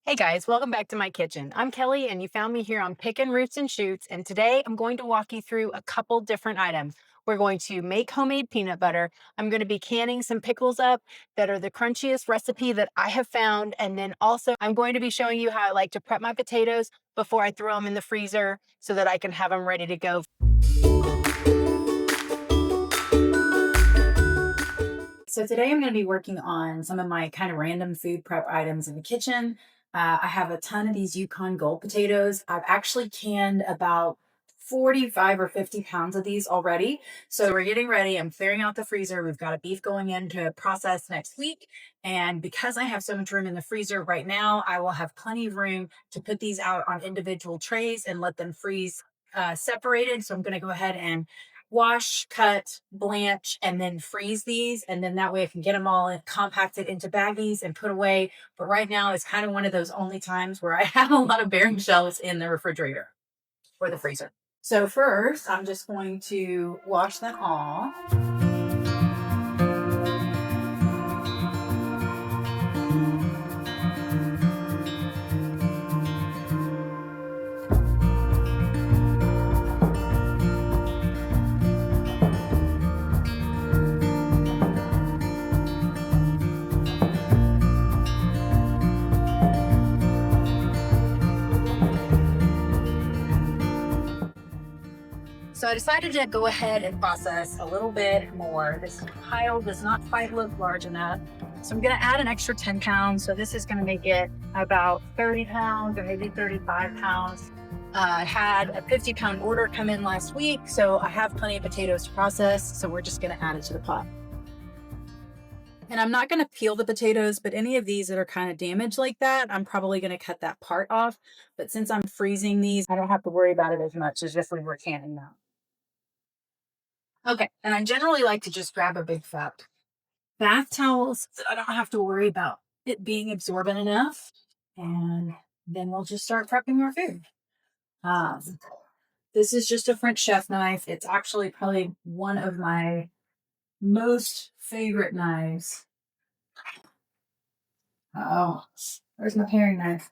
Hey guys, welcome back to my kitchen. I'm Kelly and you found me here on Pickin' Roots and Shoots, and today I'm going to walk you through a couple different items. We're going to make homemade peanut butter. I'm going to be canning some pickles up that are the crunchiest recipe that I have found, and then also I'm going to be showing you how I like to prep my potatoes before I throw them in the freezer so that I can have them ready to go. So today I'm going to be working on some of my kind of random food prep items in the kitchen. I have a ton of these Yukon Gold potatoes. I've actually canned about 45 or 50 pounds of these already. So we're getting ready. I'm clearing out the freezer. We've got a beef going in to process next week. And because I have so much room in the freezer right now, I will have plenty of room to put these out on individual trays and let them freeze separated. So I'm going to go ahead and wash, cut, blanch, and then freeze these. And then that way I can get them all compacted into baggies and put away. But right now it's kind of one of those only times where I have a lot of bearing shelves in the refrigerator or the freezer. So first, I'm just going to wash them all. So I decided to go ahead and process a little bit more. This pile does not quite look large enough. So I'm going to add an extra 10 pounds. So this is going to make it about 30 pounds or maybe 35 pounds. I had a 50-pound order come in last week, so I have plenty of potatoes to process. So we're just going to add it to the pot. And I'm not going to peel the potatoes, but any of these that are kind of damaged like that, I'm probably going to cut that part off. But since I'm freezing these, I don't have to worry about it as much as if we were canning them. Okay, and I generally like to just grab a big fat bath towels so I don't have to worry about it being absorbent enough. And then we'll just start prepping our food. Um, this is just a French chef knife. It's actually probably one of my most favorite knives. Oh, where's my paring knife?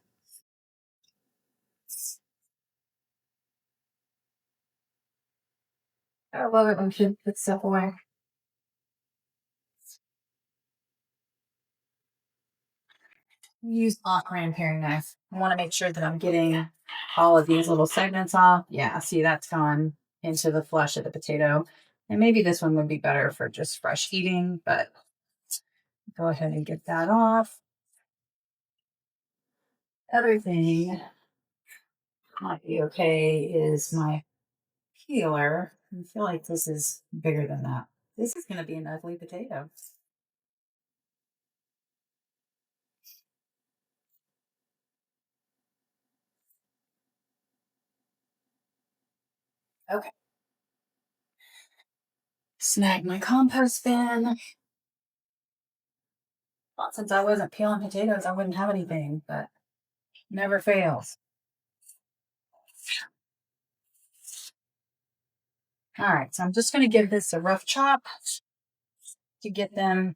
I love it when she puts stuff away. Use off-brand paring knife. I want to make sure that I'm getting all of these little segments off. Yeah, see, that's gone into the flesh of the potato. And maybe this one would be better for just fresh eating, but go ahead and get that off. Other thing might be okay is my peeler. I feel like this is bigger than that. This is going to be an ugly potato. Okay. Snag my compost bin. Well, since I wasn't peeling potatoes, I wouldn't have anything, but never fails. All right, so I'm just going to give this a rough chop to get them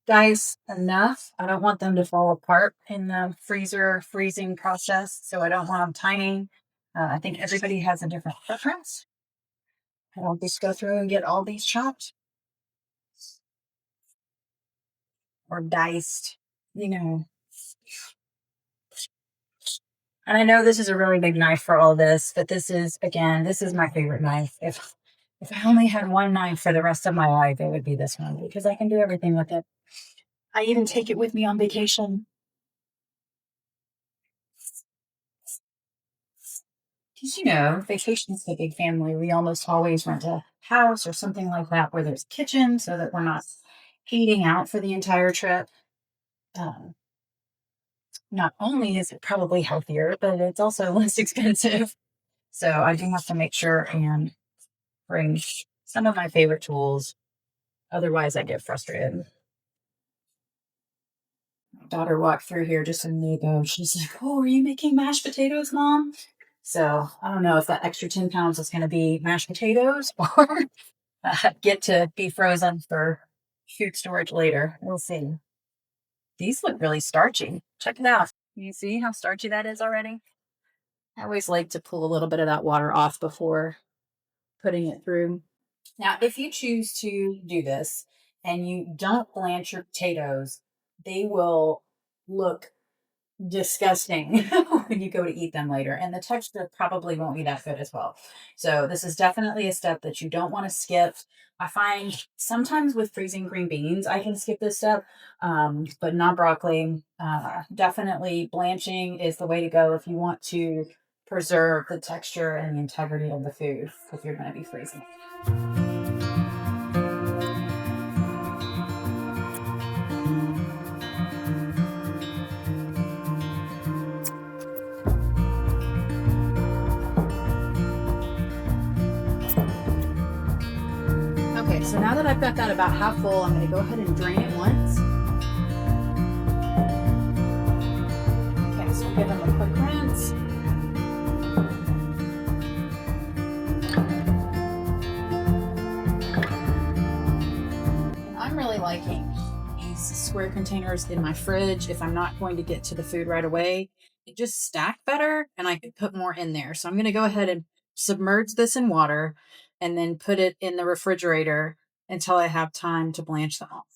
diced enough. I don't want them to fall apart in the freezer freezing process, so I don't want them tiny. I think everybody has a different preference. I'll just go through and get all these chopped or diced, you know. And I know this is a really big knife for all this, but this is, again, this is my favorite knife. If I only had one knife for the rest of my life, it would be this one because I can do everything with it. I even take it with me on vacation. Because, vacation is a big family. We almost always rent a house or something like that where there's a kitchen so that we're not eating out for the entire trip. Um, Not only is it probably healthier, but it's also less expensive. So I do have to make sure and bring some of my favorite tools. Otherwise, I get frustrated. My daughter walked through here just a minute ago. She's like, "Oh, are you making mashed potatoes, Mom?" So I don't know if that extra 10 pounds is going to be mashed potatoes or get to be frozen for food storage later. We'll see. These look really starchy. Check it out. You see how starchy that is already? I always like to pull a little bit of that water off before putting it through. Now, if you choose to do this and you don't blanch your potatoes, they will look disgusting when you go to eat them later. And the texture probably won't be that good as well. So, this is definitely a step that you don't want to skip. I find sometimes with freezing green beans, I can skip this step, but not broccoli. Definitely blanching is the way to go if you want to preserve the texture and the integrity of the food if you're going to be freezing. Okay, so now that I've got that about half full, I'm going to go ahead and drain it once. Okay, so give them a quick rinse. And I'm really liking these square containers in my fridge if I'm not going to get to the food right away. It just stack better and I could put more in there. So I'm going to go ahead and submerge this in water and then put it in the refrigerator until I have time to blanch them all.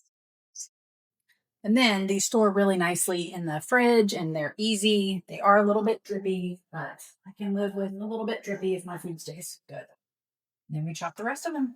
And then these store really nicely in the fridge and they're easy. They are a little bit drippy, but I can live with a little bit drippy if my food stays good. Then we chop the rest of them.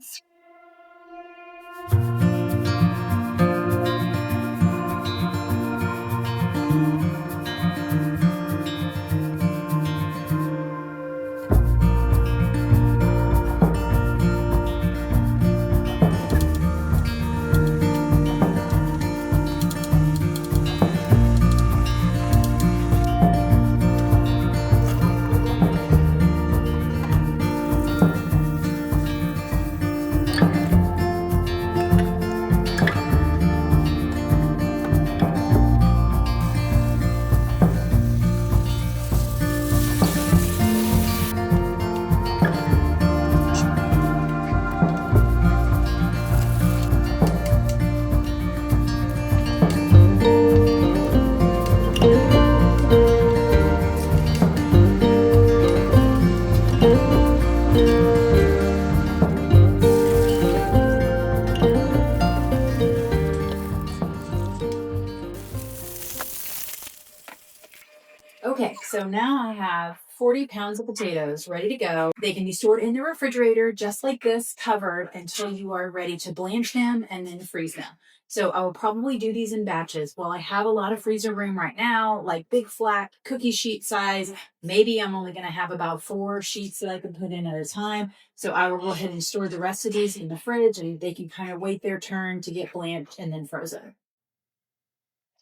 Okay, so now I have 40 pounds of potatoes ready to go. They can be stored in the refrigerator just like this, covered until you are ready to blanch them and then freeze them. So I will probably do these in batches. Well, I have a lot of freezer room right now, like big flat cookie sheet size. Maybe I'm only going to have about 4 sheets that I can put in at a time. So I will go ahead and store the rest of these in the fridge and they can kind of wait their turn to get blanched and then frozen.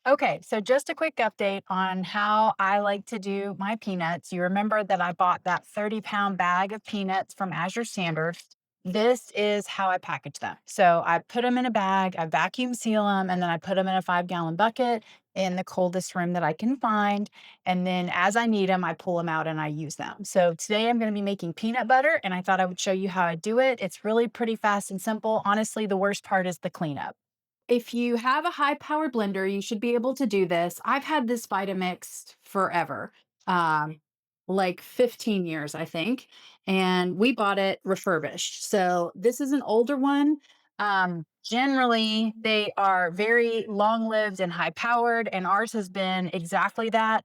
Okay, so just a quick update on how I like to do my peanuts. You remember that I bought that 30-pound bag of peanuts from Azure Standard. This is how I package them. So I put them in a bag, I vacuum seal them, and then I put them in a 5-gallon bucket in the coldest room that I can find. And then as I need them, I pull them out and I use them. So today I'm going to be making peanut butter, and I thought I would show you how I do it. It's really pretty fast and simple. Honestly, the worst part is the cleanup. If you have a high powered blender, you should be able to do this. I've had this Vitamix forever, um, like 15 years, I think. And we bought it refurbished. So this is an older one. Generally, they are very long lived and high powered, and ours has been exactly that.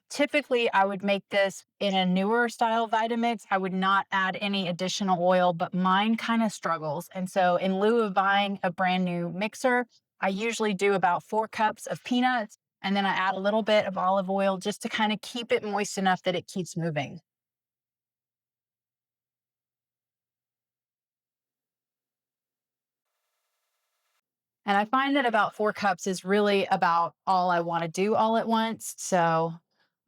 Typically, I would make this in a newer style Vitamix. I would not add any additional oil, but mine kind of struggles. And so, in lieu of buying a brand new mixer, I usually do about 4 cups of peanuts and then I add a little bit of olive oil just to kind of keep it moist enough that it keeps moving. And I find that about 4 cups is really about all I want to do all at once. So,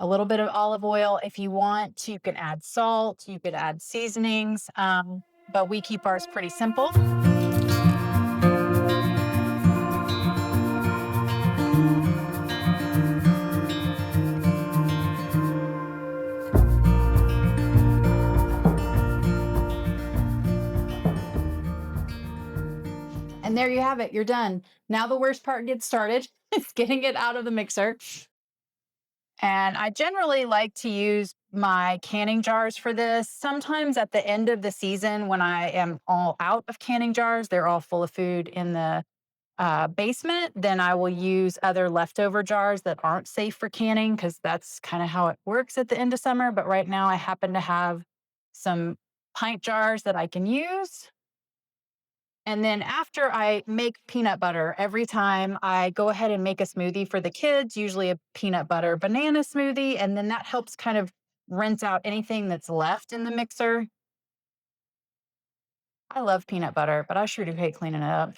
a little bit of olive oil. If you want, you can add salt, you could add seasonings, but we keep ours pretty simple. And there you have it. You're done. Now, the worst part gets started. It's getting it out of the mixer. And I generally like to use my canning jars for this. Sometimes at the end of the season, when I am all out of canning jars, they're all full of food in the basement, then I will use other leftover jars that aren't safe for canning because that's kind of how it works at the end of summer. But right now, I happen to have some pint jars that I can use. And then after I make peanut butter, every time I go ahead and make a smoothie for the kids, usually a peanut butter banana smoothie. And then that helps kind of rinse out anything that's left in the mixer. I love peanut butter, but I sure do hate cleaning it up.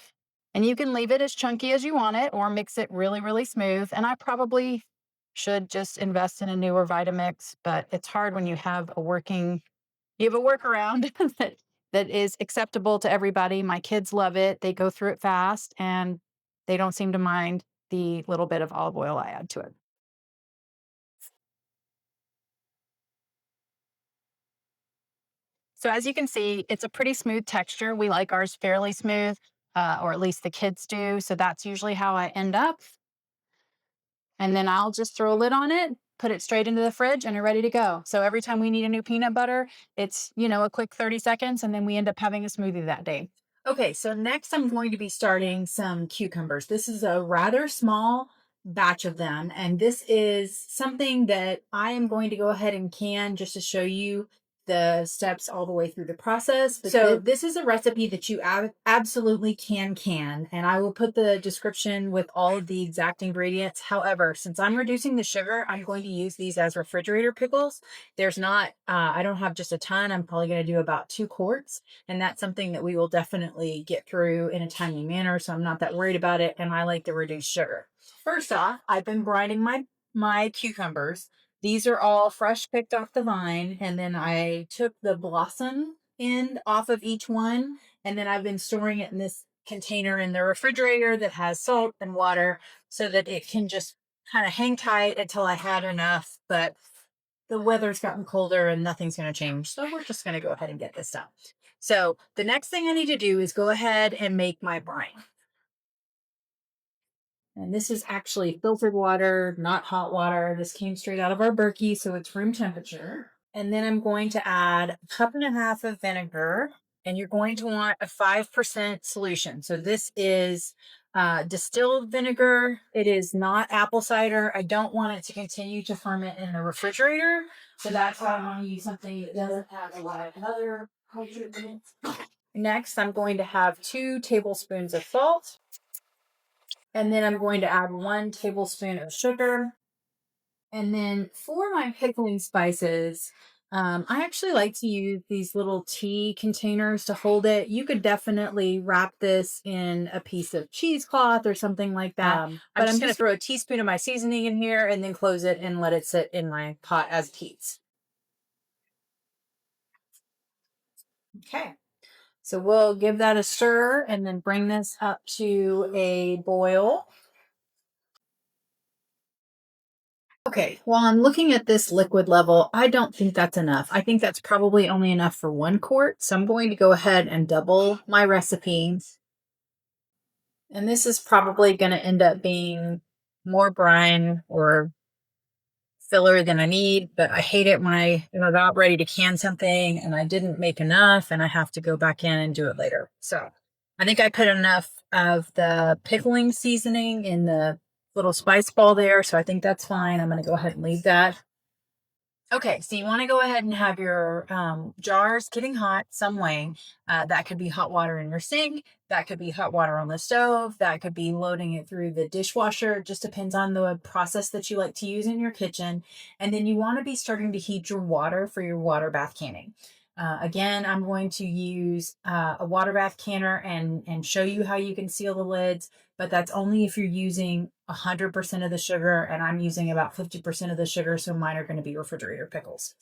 And you can leave it as chunky as you want it or mix it really, really smooth. And I probably should just invest in a newer Vitamix, but it's hard when you have a workaround that is acceptable to everybody. My kids love it. They go through it fast and they don't seem to mind the little bit of olive oil I add to it. So as you can see, it's a pretty smooth texture. We like ours fairly smooth, or at least the kids do. So that's usually how I end up. And then I'll just throw a lid on it, put it straight into the fridge, and you're ready to go. So every time we need a new peanut butter, it's, a quick 30 seconds, and then we end up having a smoothie that day. Okay, so next I'm going to be starting some cucumbers. This is a rather small batch of them, and this is something that I am going to go ahead and can just to show you the steps all the way through the process. But so this is a recipe that you absolutely can, and I will put the description with all of the exact ingredients. However, since I'm reducing the sugar, I'm going to use these as refrigerator pickles. There's not, I don't have just a ton. I'm probably going to do about 2 quarts, and that's something that we will definitely get through in a timely manner. So I'm not that worried about it, and I like the reduced sugar. First off, I've been grinding my cucumbers. These are all fresh picked off the vine, and then I took the blossom end off of each one, and then I've been storing it in this container in the refrigerator that has salt and water so that it can just kind of hang tight until I had enough. But the weather's gotten colder and nothing's going to change, so we're just going to go ahead and get this done. So the next thing I need to do is go ahead and make my brine. And this is actually filtered water, not hot water. This came straight out of our Berkey, so it's room temperature. And then I'm going to add a cup and a half of vinegar, and you're going to want a 5% solution. So this is distilled vinegar. It is not apple cider. I don't want it to continue to ferment in the refrigerator. So that's why I want to use something that doesn't have a lot of other cultured things. Next, I'm going to have 2 tablespoons of salt. And then I'm going to add 1 tablespoon of sugar. And then for my pickling spices, I actually like to use these little tea containers to hold it. You could definitely wrap this in a piece of cheesecloth or something like that. But I'm just going to throw a teaspoon of my seasoning in here and then close it and let it sit in my pot as it heats. Okay. So we'll give that a stir and then bring this up to a boil. Okay, while I'm looking at this liquid level, I don't think that's enough. I think that's probably only enough for 1 quart. So I'm going to go ahead and double my recipe. And this is probably going to end up being more brine or filler than I need, but I hate it when I'm about ready to can something and I didn't make enough and I have to go back in and do it later. So I think I put enough of the pickling seasoning in the little spice ball there. So I think that's fine. I'm going to go ahead and leave that. Okay, so you want to go ahead and have your jars getting hot some way. That could be hot water in your sink. That could be hot water on the stove. That could be loading it through the dishwasher. It just depends on the process that you like to use in your kitchen. And then you want to be starting to heat your water for your water bath canning. Again, I'm going to use a water bath canner and show you how you can seal the lids, but that's only if you're using 100% of the sugar, and I'm using about 50% of the sugar, so mine are going to be refrigerator pickles.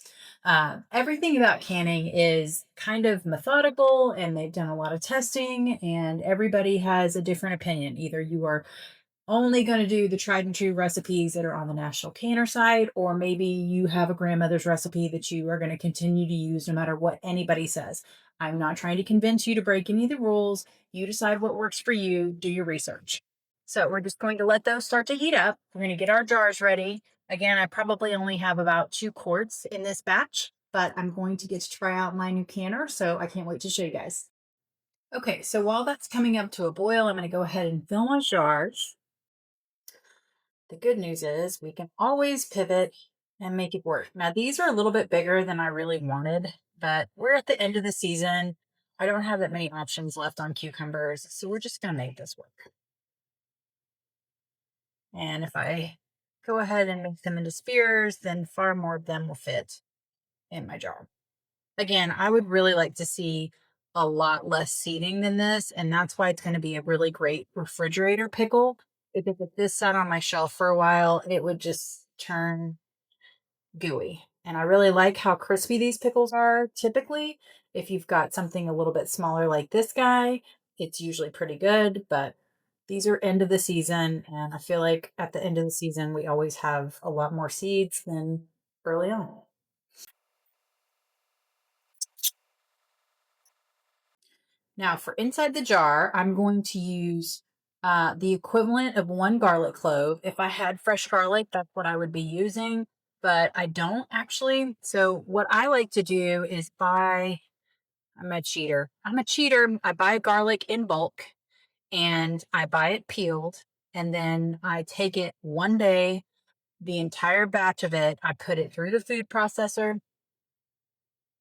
Everything about canning is kind of methodical, and they've done a lot of testing, and everybody has a different opinion. Either you are only going to do the tried and true recipes that are on the National Canner site, or maybe you have a grandmother's recipe that you are going to continue to use no matter what anybody says. I'm not trying to convince you to break any of the rules. You decide what works for you, do your research. So we're just going to let those start to heat up. We're going to get our jars ready. Again, I probably only have about 2 quarts in this batch, but I'm going to get to try out my new canner, so I can't wait to show you guys. Okay, so while that's coming up to a boil, I'm going to go ahead and fill my jars. The good news is we can always pivot and make it work. Now, these are a little bit bigger than I really wanted, but we're at the end of the season. I don't have that many options left on cucumbers, so we're just going to make this work. And if I go ahead and make them into spears, then far more of them will fit in my jar. Again, I would really like to see a lot less seeding than this, and that's why it's going to be a really great refrigerator pickle. Because if this sat on my shelf for a while, it would just turn gooey. And I really like how crispy these pickles are typically. If you've got something a little bit smaller like this guy, it's usually pretty good, but these are end of the season, and I feel like at the end of the season, we always have a lot more seeds than early on. Now for inside the jar, I'm going to use the equivalent of 1 garlic clove. If I had fresh garlic, that's what I would be using, but I don't actually. So what I like to do is buy, I'm a cheater. I'm a cheater. I buy garlic in bulk and I buy it peeled, and then I take it one day, the entire batch of it, I put it through the food processor,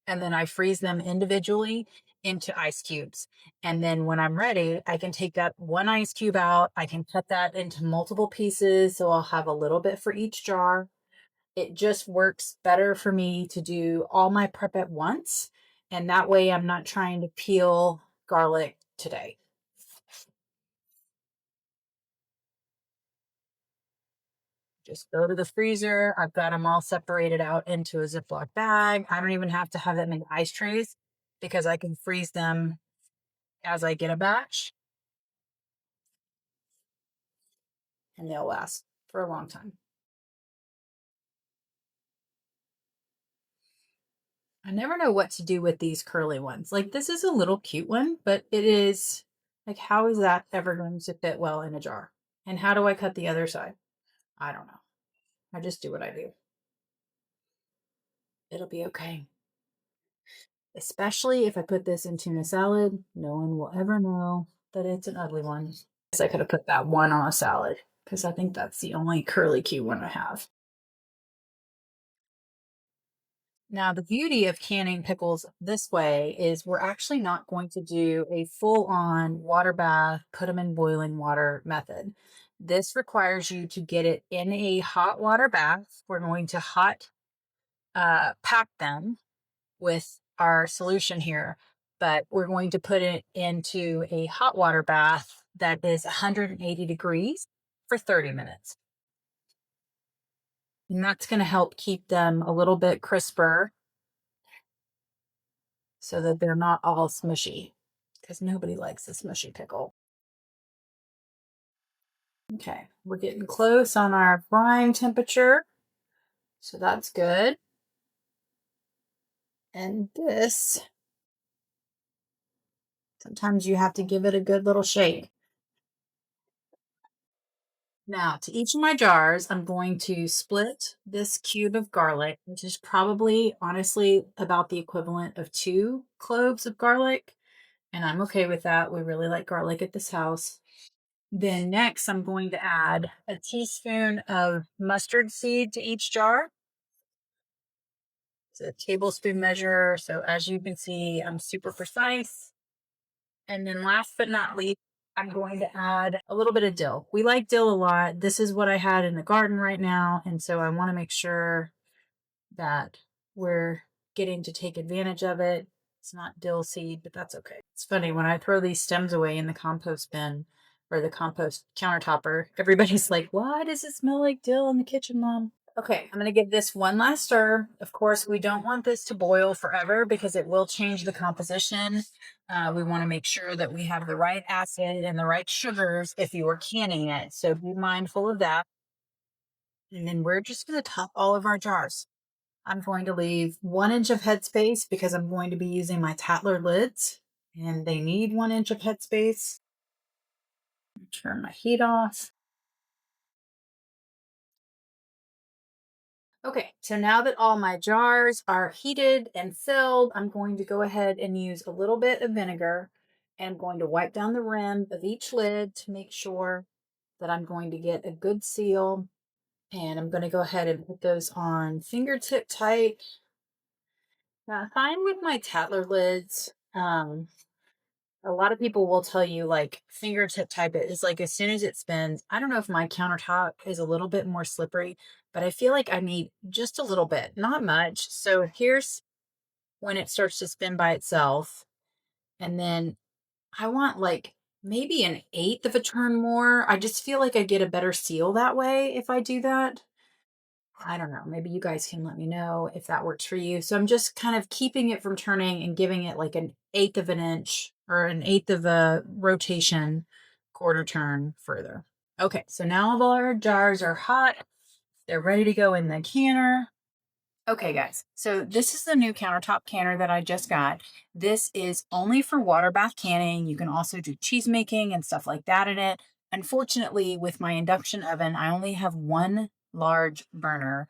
and then I freeze them individually into ice cubes. And then when I'm ready, I can take that one ice cube out. I can cut that into multiple pieces. So I'll have a little bit for each jar. It just works better for me to do all my prep at once. And that way I'm not trying to peel garlic today. Just go to the freezer. I've got them all separated out into a Ziploc bag. I don't even have to have that many ice trays because I can freeze them as I get a batch, and they'll last for a long time. I never know what to do with these curly ones. Like, this is a little cute one, but it is like, how is that ever going to fit well in a jar? And how do I cut the other side? I don't know. I just do what I do. It'll be okay. Especially if I put this in tuna salad, no one will ever know that it's an ugly one. Guess I could have put that one on a salad because I think that's the only curly cute one I have. Now, the beauty of canning pickles this way is we're actually not going to do a full on water bath, put them in boiling water method. This requires you to get it in a hot water bath. We're going to hot pack them with our solution here, but we're going to put it into a hot water bath that is 180 degrees for 30 minutes. And that's going to help keep them a little bit crisper so that they're not all smushy, because nobody likes a smushy pickle. Okay, we're getting close on our frying temperature, so that's good. And this, sometimes you have to give it a good little shake. Now, to each of my jars, I'm going to split this cube of garlic, which is probably, honestly, about the equivalent of 2 cloves of garlic. And I'm okay with that. We really like garlic at this house. Then next, I'm going to add a teaspoon of mustard seed to each jar. It's a tablespoon measure. So as you can see, I'm super precise. And then last but not least, I'm going to add a little bit of dill. We like dill a lot. This is what I had in the garden right now. And so I want to make sure that we're getting to take advantage of it. It's not dill seed, but that's okay. It's funny, when I throw these stems away in the compost bin or the compost countertopper, everybody's like, why does it smell like dill in the kitchen, Mom? Okay, I'm going to give this one last stir. Of course, we don't want this to boil forever because it will change the composition. We want to make sure that we have the right acid and the right sugars if you are canning it. So be mindful of that. And then we're just going to top all of our jars. I'm going to leave 1 inch of headspace because I'm going to be using my Tatler lids and they need 1 inch of headspace. Turn my heat off. Okay, so now that all my jars are heated and filled, I'm going to go ahead and use a little bit of vinegar and I'm going to wipe down the rim of each lid to make sure that I'm going to get a good seal. And I'm going to go ahead and put those on fingertip tight. Now, I find with my Tatler lids, a lot of people will tell you like fingertip type it is like as soon as it spins. I don't know if my countertop is a little bit more slippery, but I feel like I need just a little bit, not much. So here's when it starts to spin by itself. And then I want like maybe an eighth of a turn more. I just feel like I get a better seal that way if I do that. I don't know. Maybe you guys can let me know if that works for you. So I'm just kind of keeping it from turning and giving it like an eighth of an inch or an eighth of a rotation, quarter turn further. Okay, so now all our jars are hot. They're ready to go in the canner. Okay, guys, so this is the new countertop canner that I just got. This is only for water bath canning. You can also do cheese making and stuff like that in it. Unfortunately, with my induction oven, I only have one large burner.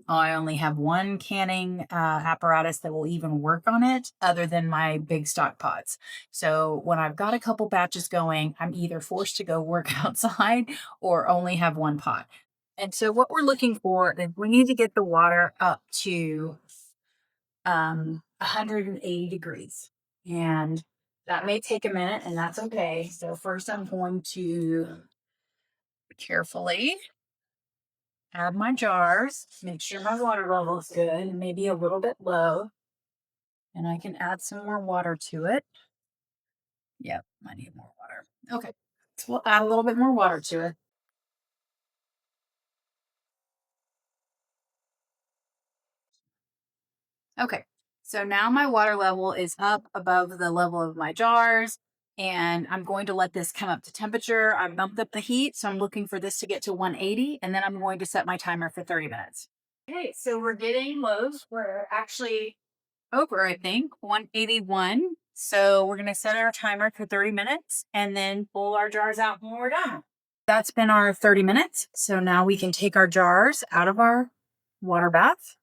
I only have one canning apparatus that will even work on it other than my big stock pots. So when I've got a couple batches going, I'm either forced to go work outside or only have one pot. And so what we're looking for is we need to get the water up to 180 degrees. And that may take a minute, and that's okay. So first I'm going to carefully add my jars, make sure my water level is good, maybe a little bit low. And I can add some more water to it. Yep, I need more water. Okay, so we'll add a little bit more water to it. Okay, so now my water level is up above the level of my jars, and I'm going to let this come up to temperature. I bumped up the heat, so I'm looking for this to get to 180, and then I'm going to set my timer for 30 minutes. Okay, so we're getting lows. We're actually over, I think, 181. So we're going to set our timer for 30 minutes and then pull our jars out when we're done. That's been our 30 minutes. So now we can take our jars out of our water bath.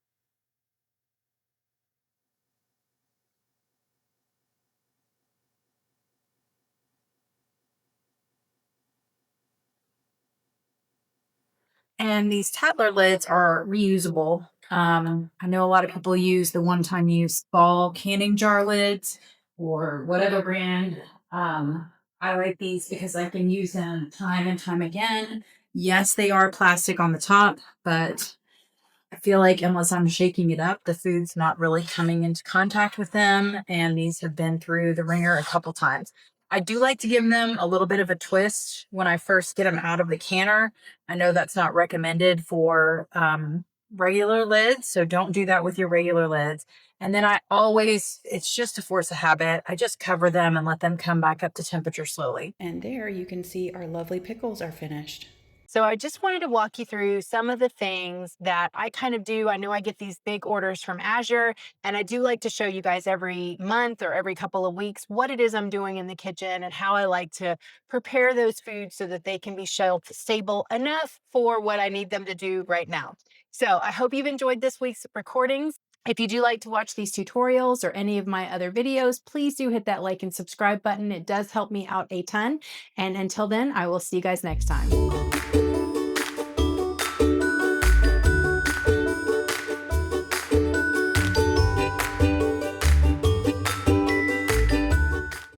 And these Tatler lids are reusable. I know a lot of people use the one-time use ball canning jar lids or whatever brand. I like these because I can use them time and time again. Yes, they are plastic on the top, but I feel like unless I'm shaking it up, the food's not really coming into contact with them. And these have been through the ringer a couple times. I do like to give them a little bit of a twist when I first get them out of the canner. I know that's not recommended for regular lids, so don't do that with your regular lids. And then I always, it's just a force of habit. I just cover them and let them come back up to temperature slowly. And there you can see our lovely pickles are finished. So I just wanted to walk you through some of the things that I kind of do. I know I get these big orders from Azure, and I do like to show you guys every month or every couple of weeks what it is I'm doing in the kitchen and how I like to prepare those foods so that they can be shelf stable enough for what I need them to do right now. So I hope you've enjoyed this week's recordings. If you do like to watch these tutorials or any of my other videos, please do hit that like and subscribe button. It does help me out a ton. And until then, I will see you guys next time.